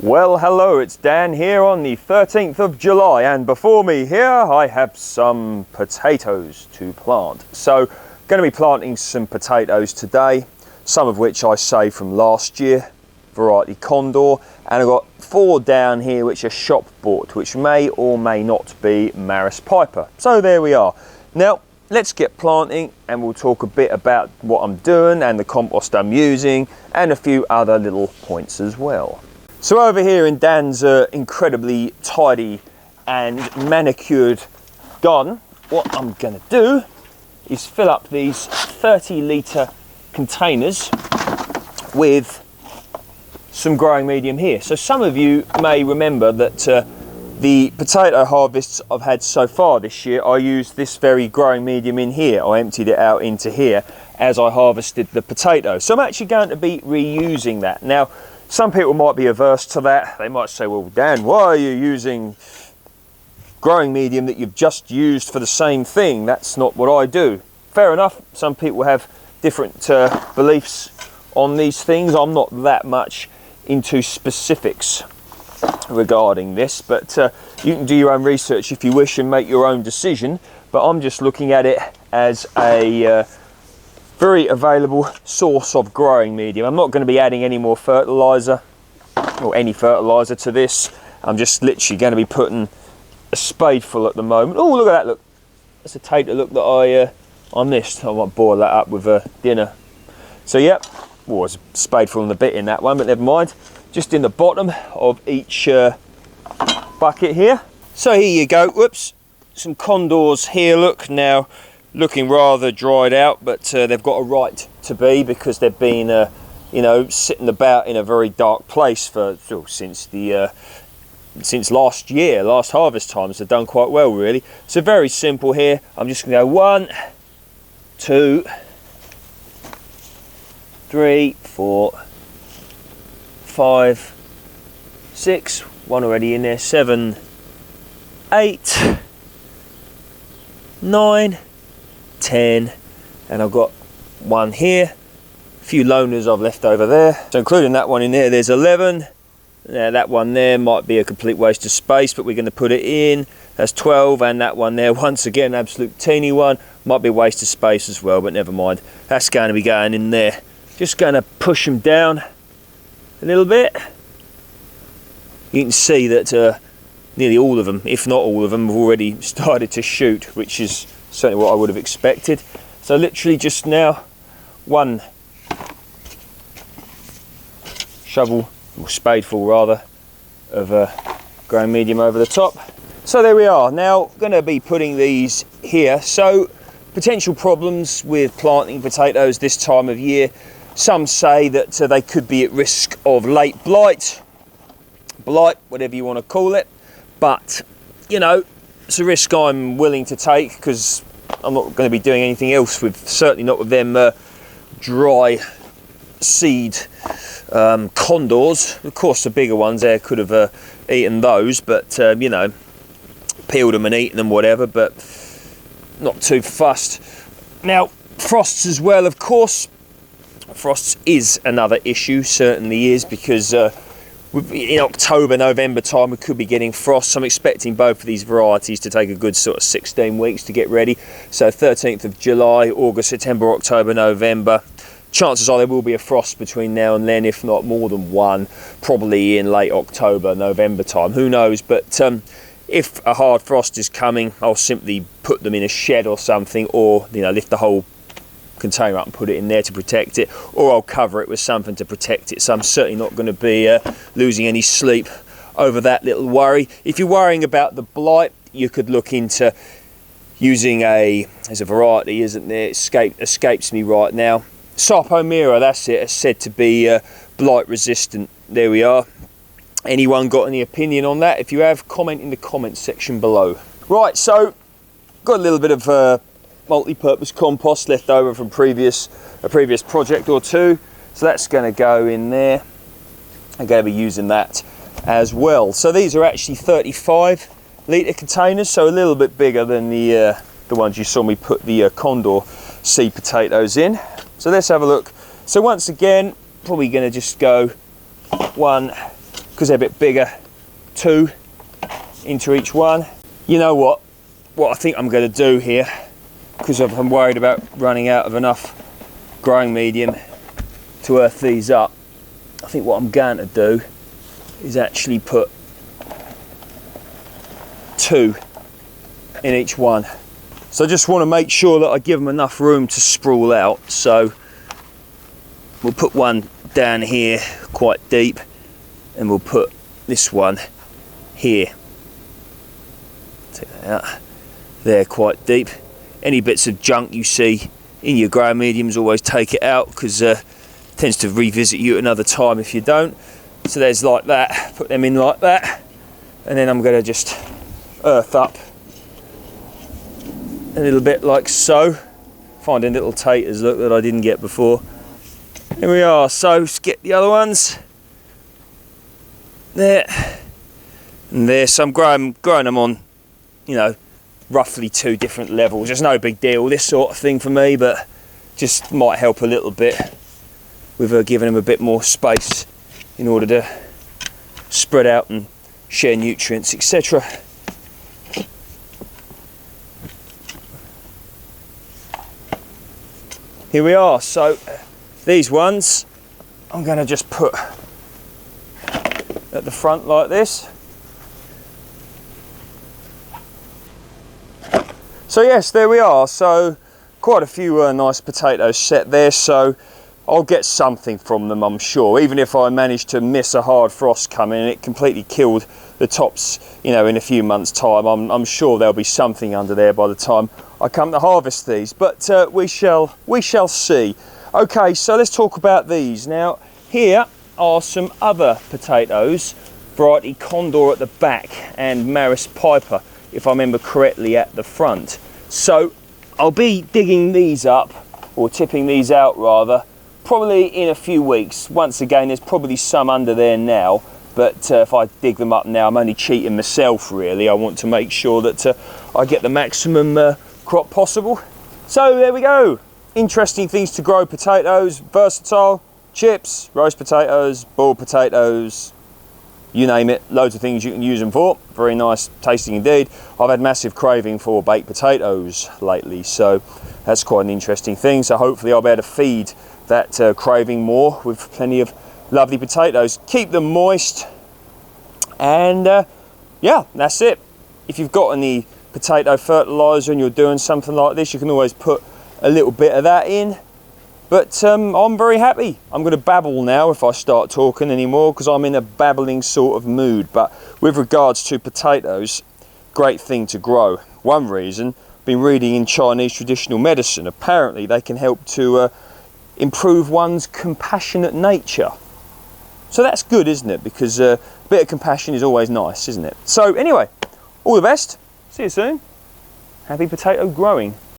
Well, hello, it's Dan here on the 13th of July, and before me here I have some potatoes to plant. So, going to be planting some potatoes today, some of which I saved from last year, variety Condor, and I've got 4 down here which are shop bought, which may or may not be Maris Piper. So there we are. Now, let's get planting and we'll talk a bit about what I'm doing and the compost I'm using and a few other little points as well. So over here in Dan's incredibly tidy and manicured garden, what I'm going to do is fill up these 30-litre containers with some growing medium here. So some of you may remember that the potato harvests I've had so far this year, I used this very growing medium in here. I emptied it out into here as I harvested the potatoes. So I'm actually going to be reusing that. Now, some people might be averse to that. They might say, well, Dan, why are you using growing medium that you've just used for the same thing? That's not what I do. Fair enough. Some people have different beliefs on these things. I'm not that much into specifics regarding this, but you can do your own research if you wish and make your own decision. But I'm just looking at it as a very available source of growing medium. I'm not going to be adding any more fertilizer or any fertilizer to this. I'm just literally going to be putting a spadeful at the moment. Oh, look at that, look. That's a tater, look, that I missed. I might boil that up with dinner. So yep, well, there's a spadeful and a bit in that one, but never mind. Just in the bottom of each bucket here. So here you go, whoops, some Condors here, look, now looking rather dried out, but they've got a right to be because they've been you know, sitting about in a very dark place for since last year, last harvest times. They've done quite well, really. So very simple here. I'm just going to go 1, 2, 3, 4, 5, 6, one already in there, 7, 8, 9, 10, and I've got one here. A few loners I've left over there. So including that one in there, there's 11. Now that one there might be a complete waste of space, but we're going to put it in. That's 12, and that one there, once again, absolute teeny one. Might be a waste of space as well, but never mind. That's going to be going in there. Just going to push them down a little bit. You can see that nearly all of them, if not all of them, have already started to shoot, which is certainly what I would have expected. So literally just now, one shovel, or spadeful rather, of growing medium over the top. So there we are. Now going to be putting these here. So potential problems with planting potatoes this time of year. Some say that they could be at risk of late blight, whatever you want to call it. But, you know, it's a risk I'm willing to take because I'm not going to be doing anything else with, certainly not with them dry seed Condors. Of course, the bigger ones there could have eaten those, but, you know, peeled them and eaten them, whatever, but not too fussed. Now, frosts as well, of course. Frosts is another issue, certainly is, because in October, November time, we could be getting frost. So I'm expecting both of these varieties to take a good sort of 16 weeks to get ready. So 13th of July, August, September, October, November. Chances are there will be a frost between now and then, if not more than one, probably in late October, November time. Who knows? But if a hard frost is coming, I'll simply put them in a shed or something, or, you know, lift the whole container up and put it in there to protect it, or I'll cover it with something to protect it. So I'm certainly not going to be losing any sleep over that little worry. If you're worrying about the blight, you could look into using there's a variety, isn't there? Escapes me right now. Sarpomera, that's it. It's said to be blight resistant. There we are. Anyone got any opinion on that? If you have, comment in the comments section below. Right, so got a little bit of multi-purpose compost left over from a previous project or two, so that's going to go in there. I'm going to be using that as well. So these are actually 35-litre containers, so a little bit bigger than the ones you saw me put the Condor seed potatoes in. So let's have a look. So once again, probably going to just go 1, because they're a bit bigger, 2 into each one. You know what I think I'm going to do here, because I'm worried about running out of enough growing medium to earth these up. I think what I'm going to do is actually put 2 in each one. So I just want to make sure that I give them enough room to sprawl out. So we'll put one down here quite deep, and we'll put this one here. Take that out. There, quite deep. Any bits of junk you see in your growing mediums, always take it out, because it tends to revisit you another time if you don't. So there's like that, put them in like that, and then I'm going to just earth up a little bit like so, finding little taters, look, that I didn't get before. Here we are. So let's get the other ones there and there. So I'm growing them on, you know, roughly 2 different levels. There's no big deal, this sort of thing for me, but just might help a little bit with giving them a bit more space in order to spread out and share nutrients, etc. Here we are. So these ones I'm going to just put at the front like this. So yes, there we are. So quite a few nice potatoes set there, so I'll get something from them, I'm sure. Even if I manage to miss a hard frost coming and it completely killed the tops, you know, in a few months' time, I'm sure there'll be something under there by the time I come to harvest these. But we shall see. Okay, so let's talk about these. Now, here are some other potatoes, Variety Condor at the back and Maris Piper, if I remember correctly, at the front. So I'll be digging these up, or tipping these out rather, probably in a few weeks. Once again, there's probably some under there now, but if I dig them up now, I'm only cheating myself really. I want to make sure that I get the maximum crop possible. So there we go. Interesting things to grow potatoes, versatile, chips, roast potatoes, boiled potatoes, you name it, loads of things you can use them for. Very nice tasting indeed. I've had massive craving for baked potatoes lately, so that's quite an interesting thing. So hopefully I'll be able to feed that craving more with plenty of lovely potatoes. Keep them moist, and yeah, that's it. If you've got any potato fertilizer and you're doing something like this, you can always put a little bit of that in. But I'm very happy. I'm going to babble now if I start talking anymore, because I'm in a babbling sort of mood. But with regards to potatoes, great thing to grow. One reason, been reading in Chinese traditional medicine, apparently they can help to improve one's compassionate nature. So that's good, isn't it? Because a bit of compassion is always nice, isn't it? So anyway, all the best. See you soon. Happy potato growing.